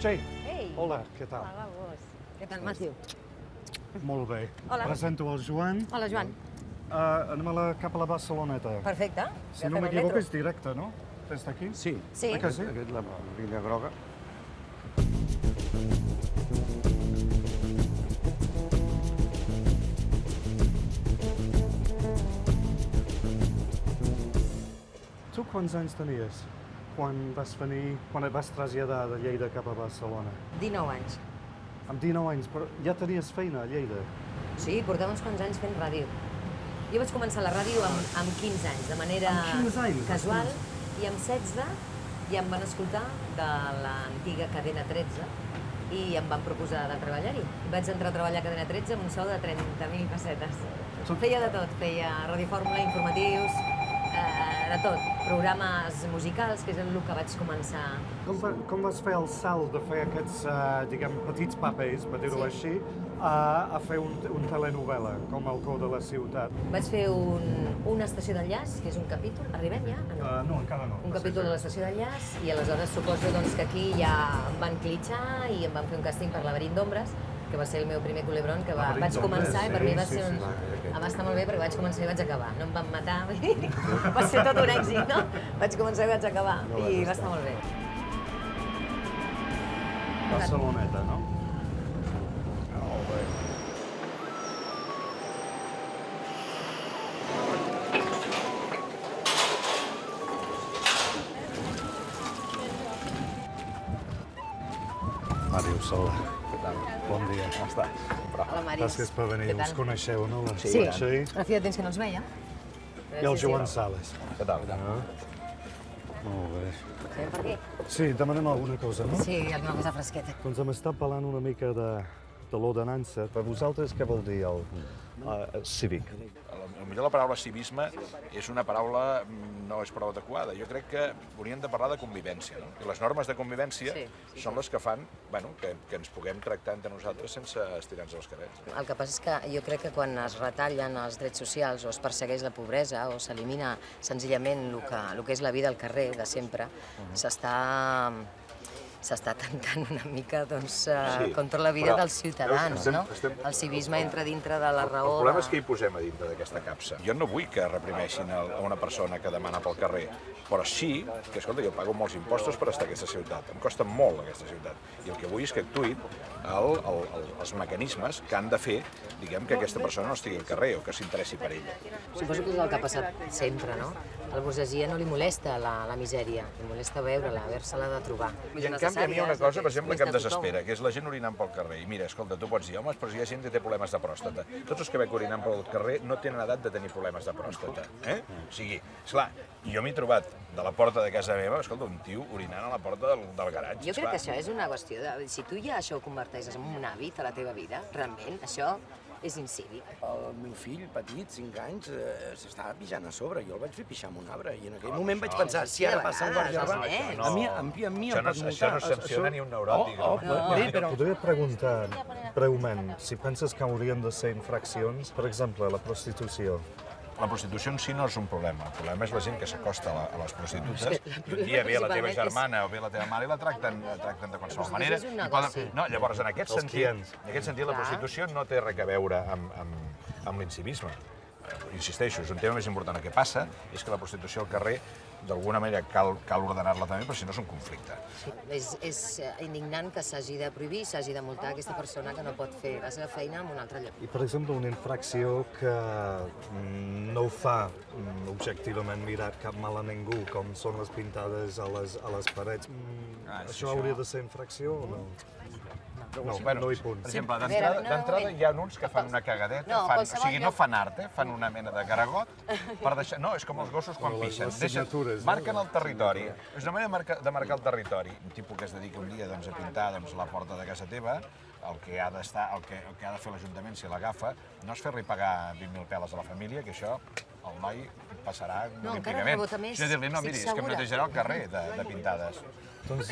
Mercè. Ei! Hola, què tal? Hola, vos. Què tal, Matthew? Molt bé. Hola. Presento el Joan. Hola, Joan. Anem cap a la Barceloneta. Perfecte. Si no m'equivoco és directe, no? Des d'aquí? Sí. Sí. Que sí? Aquesta és la línia groga. Tu quants anys tenies quan et vas traslladar de Lleida cap a Barcelona? 19 anys. Amb 19 anys, però ja tenies feina a Lleida. Sí, portava uns quants anys fent ràdio. Jo vaig començar la ràdio amb 15 anys, de manera Amb 15 anys? casual, i amb 16 ja em van escoltar de l'antiga Cadena 13 i em van proposar de treballar-hi. Vaig entrar a treballar a Cadena 13 amb un sou de 30.000 pessetes. Feia de tot, feia radiofórmula, informatius, de tot, programes musicals, que és el que vaig començar. Com vas fer el salt de fer aquests, diguem, petits papers, per dir-ho Sí. així, a fer un telenovela, com El cor de la ciutat? Vaig fer una estació d'enllaç, que és un capítol. Arribem ja? Ah, no. No, encara no. Un capítol de l'estació d'enllaç i aleshores suposo doncs, que aquí ja em van clitxar i em van fer un càsting per Laberint d'ombres, que va ser el meu primer culebrón, que Laberint vaig d'ombres, començar i per sí, mi va sí, ser un... sí. Va estar molt bé perquè vaig començar i vaig acabar. No em van matar, va ser tot un èxit, no? Vaig començar i vaig acabar i va estar molt bé. Barceloneta, no? Molt bé. Màrius, hola. Què tal? Bon dia. Com estàs? Hola, Màrius. Gràcies per venir. Què tal? Us coneixeu, no? Sí, Sí. però feia temps que no els veia. I el Joan Sales. Què tal? Molt bé. Sabem per què? Sí, demanem alguna cosa, no? Sí, alguna cosa fresqueta. Doncs hem estat parlant una mica de l'ordenança. Per vosaltres què vol dir el cívic? Potser la paraula civisme és una paraula no és prou adequada. Jo crec que hauríem de parlar de convivència. No? I les normes de convivència són les que fan que ens puguem tractar entre nosaltres sense estirar-nos els cabells. El que passa és que jo crec que quan es retallen els drets socials o es persegueix la pobresa o s'elimina senzillament el que és la vida al carrer de sempre, s'està tentant una mica contra la vida dels ciutadans, no? El civisme entra dintre de la raó... El problema és que hi posem a dintre d'aquesta capsa. Jo no vull que reprimeixin a una persona que demana pel carrer, però sí que, escolta, jo pago molts impostos per estar a aquesta ciutat. Em costa molt aquesta ciutat. I el que vull és que actuïn els mecanismes que han de fer, diguem, que aquesta persona no estigui al carrer o que s'interessi per ella. Suposo que és el que ha passat sempre, no? A la burgesia no li molesta la misèria, li molesta veure-la, haver-se-la de trobar. I en canvi a mi hi ha una cosa, per exemple, que em desespera, que és la gent orinant pel carrer. I mira, escolta, tu pots dir, home, però si hi ha gent que té problemes de pròstata. Tots els que veig orinant pel carrer no tenen edat de tenir problemes de pròstata. O sigui, esclar, jo m'he trobat de la porta de casa meva, escolta, un tio orinant a la porta del garatge. Jo crec que això és una qüestió de... Si tu ja això ho converteixes en un hàbit a la teva vida, realment, això és incívic. El meu fill, petit, 5 anys, s'estava pixant a sobre. Jo el vaig fer pixar amb un arbre i en aquell moment vaig pensar, si ara passa un guàrdia urbà, a mi em pot multar. Això no sanciona ni un neuròtic. Però... Podria preguntar breument si penses que haurien de ser infraccions, per exemple, la prostitució. La prostitució en si no és un problema. El problema és la gent que s'acosta a les prostitutes i un dia ve la teva germana o ve la teva mare i la tracten de qualsevol manera. No, llavors, en aquest sentit, la prostitució no té res a veure amb l'incivisme. Insisteixo, és un tema més important. El que passa és que la prostitució al carrer, d'alguna manera, cal ordenar-la també, però si no és un conflicte. És indignant que s'hagi de prohibir, s'hagi de multar aquesta persona que no pot fer la seva feina en un altre lloc. I, per exemple, una infracció que no ho fa objectivament mirat cap mal a ningú, com són les pintades a les parets. Això hauria de ser infracció o no? No hi punt. Per exemple, d'entrada hi ha uns que fan una cagadeta, o sigui, no fan art, fan una mena de garagot per deixar... No, és com els gossos quan pixen. Marquen el territori. És una manera de marcar el territori. Un tipus que es dedica un dia a pintar la porta de casa teva, el que ha de fer l'Ajuntament si l'agafa no és fer-li pagar 20.000 peles a la família, que això el noi passarà olímpicament. És a dir-li, no, miri, és que em netejarà el carrer de pintades. Doncs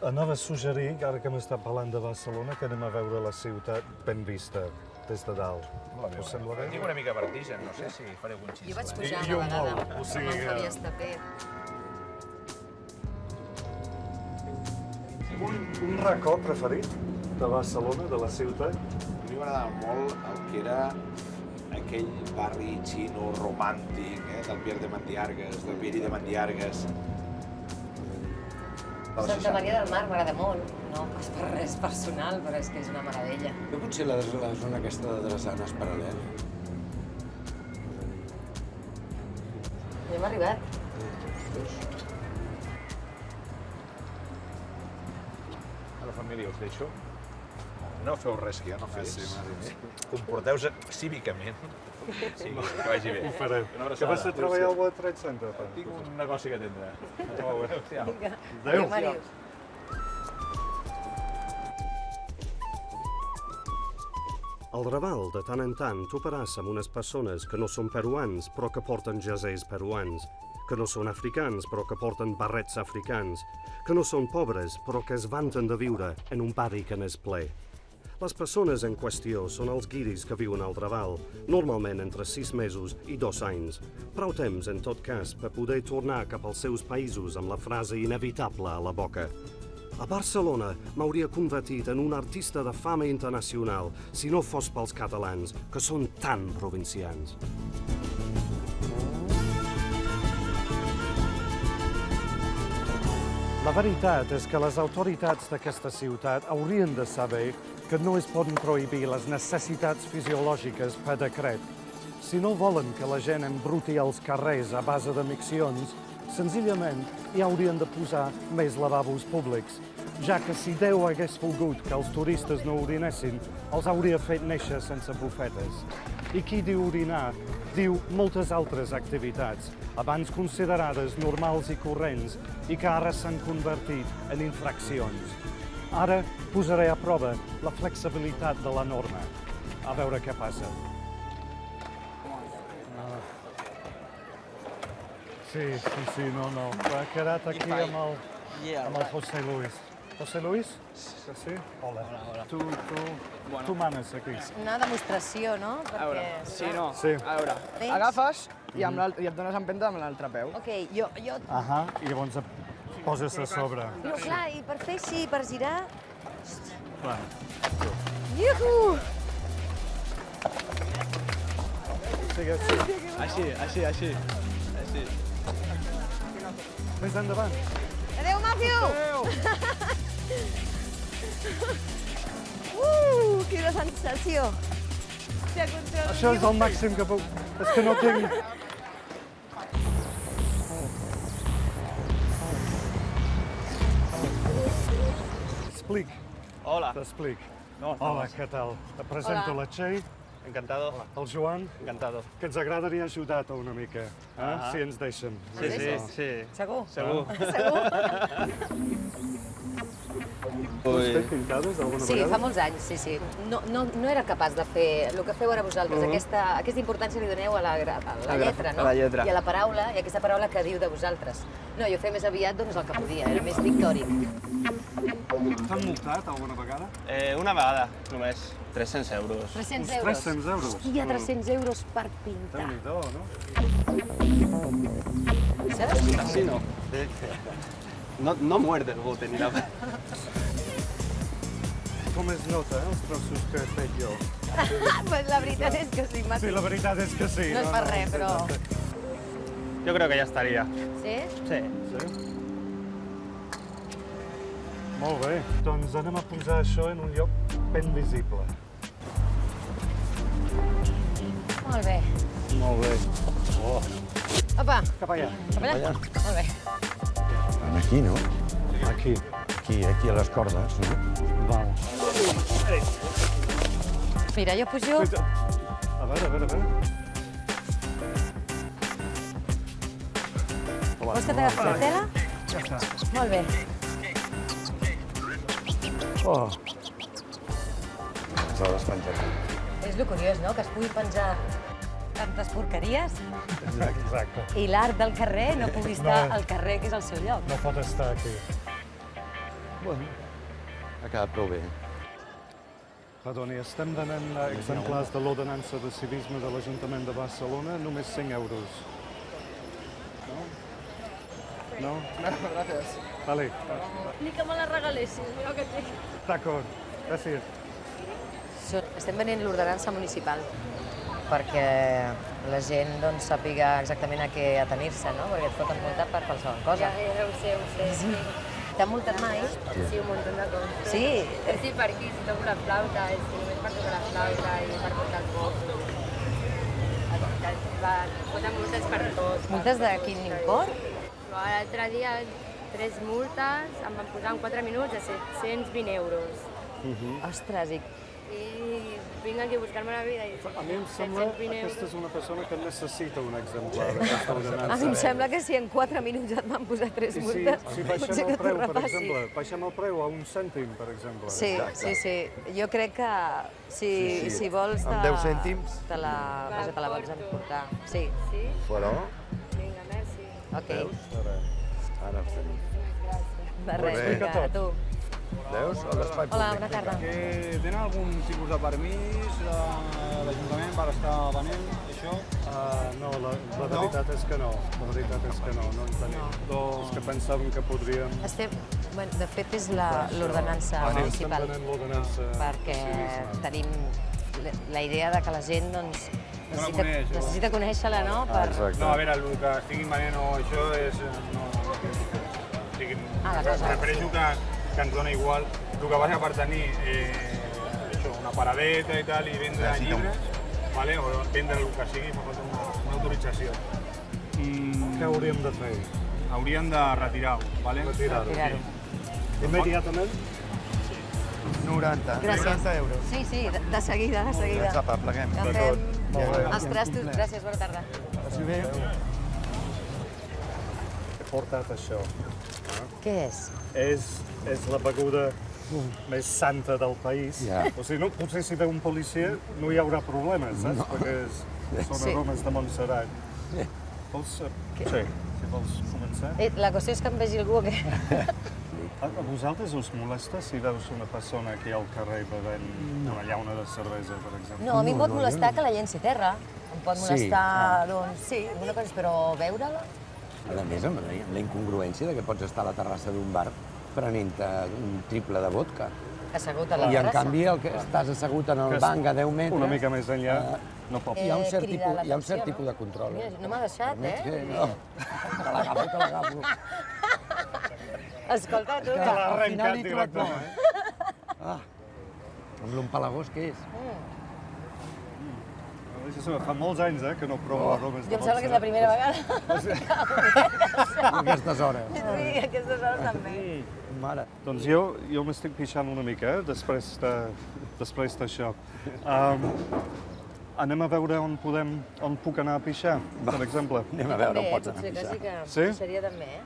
anava a suggerir, ara que hem estat parlant de Barcelona, que anem a veure la ciutat ben vista, des de dalt. Us sembla bé? Tinc una mica vertigen, no sé si faré algun xiscle. Jo vaig pujar una vegada amb el Javier Estapé. Un racó preferit de Barcelona, de la ciutat? A mi m'agradava molt el que era aquell barri xino romàntic, del Pier de Mandiargues, del Pieri de Mandiargues. Santa Maria del Mar m'agrada molt, no és per res personal, però és que és una meravella. No pot ser la zona aquesta de Drassanes paral·lel? Ja hem arribat. A la família us deixo. No feu res que jo no fes. Comporteu-vos cívicament. Sí, que vagi bé. Ho farem. Que vas a treballar al World Trade Center? Tinc un negoci que atendre. Vinga. Adéu. Màrius. Al Raval, de tant en tant, toparàs amb unes persones que no són peruans, però que porten jerseis peruans, que no són africans, però que porten barrets africans, que no són pobres, però que es vanten de viure en un barri que n'és ple. Les persones en qüestió són els guiris que viuen al Raval, normalment entre 6 mesos i 2 anys. Prou temps, en tot cas, per poder tornar cap als seus països amb la frase inevitable a la boca. A Barcelona m'hauria convertit en un artista de fama internacional si no fos pels catalans, que són tan provincians. La veritat és que les autoritats d'aquesta ciutat haurien de saber que no es poden prohibir les necessitats fisiològiques per decret. Si no volen que la gent embruti els carrers a base de miccions, senzillament hi haurien de posar més lavabos públics, ja que si Déu hagués volgut que els turistes no orinessin, els hauria fet néixer sense bufetes. I qui diu orinar, diu moltes altres activitats, abans considerades normals i corrents i que ara s'han convertit en infraccions. Ara posaré a prova la flexibilitat de la norma. A veure què passa. Sí, no. Ha quedat aquí amb el José Luis. José Luis? Sí? Hola. Tu manes aquí. Una demostració, no? A veure, sí, no. Sí. A veure, Tens? agafes i et dones empenta amb l'altre peu. Ok, jo... Ahà, i llavors poses a sobre. No, clar, i per fer així, per girar... Clar. Iuhu! Així. Més endavant. Adéu, Matthew! Quina sensació! Això és el màxim que puc... És que no tinc... Explic. Hola. T'explic. No, Hola, què tal? Et presento Hola. la Txell, Encantado. el Joan, Encantado. que ens agradaria ajudar-te una mica, si ens deixen. Sí. Segur? Segur. Esteu pintades alguna Sí, vegada? fa molts anys, sí. No era capaç de fer el que feu ara vosaltres. Aquesta importància li doneu a la lletra, no? a la lletra. I a la paraula, i aquesta paraula que diu de vosaltres. No, jo feia més aviat doncs, el que podia, era més pictòric. T'han multat alguna vegada? Una vegada, només. 300 euros. 300 Uns euros. 300 euros. Hòstia, 300 euros per pintar. Déu-n'hi-do, no? Saps? Así no. No muerde el bote ni nada. Com es nota, els trossos que he fet jo? Pues la veritat és que sí, Sí, la veritat és que sí. No és per res, però... Yo creo que ya estaría. Sí? Sí. Sí? Molt bé, doncs anem a posar això en un lloc ben visible. Molt bé. Molt bé. Oh, Opa, cap allà. cap allà? Molt bé. Aquí, no? Aquí. Aquí a les cordes, no? Val. Mira, jo pujo... A veure. Vols que t'agafi la tela? Ja està. Molt bé. Oh, S'ha despenjat. És lo curiós, no?, que es pugui penjar tantes porqueries exacte. i l'art del carrer no pugui estar No. al carrer, que és el seu lloc. No pot estar aquí. Bueno, ha quedat prou bé. Perdoni, estem venent exemplars de l'ordenança de civisme de l'Ajuntament de Barcelona, només 5 euros. No? No, gràcies. Vale. Ni que me la regalessis, mira que et dic. D'acord, gràcies. Estem venint l'ordenança municipal perquè la gent doncs, sàpiga exactament a què atenir-se, no? Perquè et foten multa per qualsevol cosa. Ja ho sé, ho sé. T'han multat mai? Sí, un munt de coses. Sí? Sí, per aquí, si toco la flauta, és que només per tocar la flauta i per portar el cop. Foten multes per tot. Multes de quin import? L'altre dia, 3 multes, em van posar en 4 minuts a 720 euros. Ostres, I vinc aquí a buscar-me la vida i A mi em sembla que 720 aquesta és euros. una persona que necessita un exemplar d'aquesta ordenança. a mi em sembla que si en 4 minuts et van posar 3 I multes, si potser baixem que el t'ho preu, per repassis. exemple, baixem el preu a 1 cèntim, per exemple. Sí, sí, sí. Jo crec que si vols Amb 10 cèntims. te la pots emportar. Sí. Sí? Però, Vinga, merci. Ok. ara els tenim. De res, Explica vinga, a tu. Veus? A l'espai Hola, públic. bona tarda. Tenen algun tipus de permís de l'Ajuntament per estar venent això? No, la veritat és que no. La veritat és que no en tenim. És que pensàvem que podríem... Bueno, de fet, és l'ordenança Estem municipal, venent l'ordenança perquè civisme. tenim la idea de que la gent doncs, No la coneix, o- necessita conèixer-la, no? Per... No, a veure, el que estiguin venent o això és... No, la cosa. prefereixo que ens dona igual. El que passa per tenir això, una paradeta i tal i vendre llibres, vale? O vendre el que sigui, fa falta una autorització. Què hauríem de fer? Haurien de retirar-ho, vale? Retirar-ho. Immediatament? 90. Gràcies. 90 euros. Sí, sí, de seguida, de seguida. Apa, pleguem. Agafem Molt bé. els trastos. Gràcies, bona tarda. He portat això. Què és? És la beguda més santa del país. Ja. O sigui, no, potser si ve un policia no hi haurà problemes, saps? Perquè són Sí. aromes de Montserrat. Vols... Sí, si vols començar. La qüestió és que em vegi algú que... A vosaltres us molesta si veus una persona aquí al carrer bevent una llauna de cervesa, per exemple? No, a mi em pot molestar que la llenci a terra. Em pot molestar, doncs, sí, alguna cosa, però veure-la... A més, amb la incongruència de que pots estar a la terrassa d'un bar prenent un triple de vodka. Assegut a la I en terrassa. canvi el que estàs assegut en el banc a 10 metres... Una mica més enllà no pot. Hi ha un cert crida l'atenció, tipus de control. Mira, no m'ha deixat, eh? No, te l'agafo. Escolta, tu, Te l'ha Al final arrencat li he trobat directament. Amb l'empalagós que és. Fa molts anys que no provo aromes de jo em sembla que és la primera vegada. A aquestes hores. Sí, aquestes hores també. Mare. Doncs jo m'estic pixant una mica, després d'això. Anem a veure on puc anar a pixar, per exemple. Anem a veure on També, pots anar a potser que sí pixar. que Sí? seria també, eh?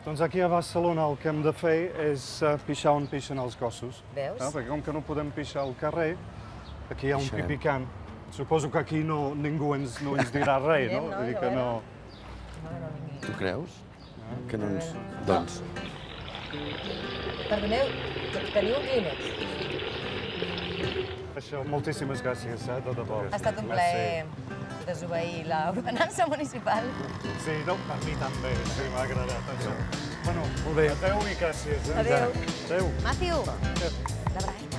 Doncs aquí a Barcelona el que hem de fer és pixar on pixen els gossos. Veus? Perquè com que no podem pixar al carrer, aquí hi ha un Pixarem. pipicant. Suposo que aquí ningú ens dirà res, no? Mirem, no? Vull dir A que veure. no... Tu creus? Que no ens... Doncs... Perdoneu, teniu un Kleenex? Això, moltíssimes gràcies, de debò. Ha estat un plaer desobeir l'ordenança municipal. Sí, no, per mi també, sí, m'ha agradat això. Bueno, Molt bé. adeu i gràcies. Adéu. Adéu. Matthew, de braç.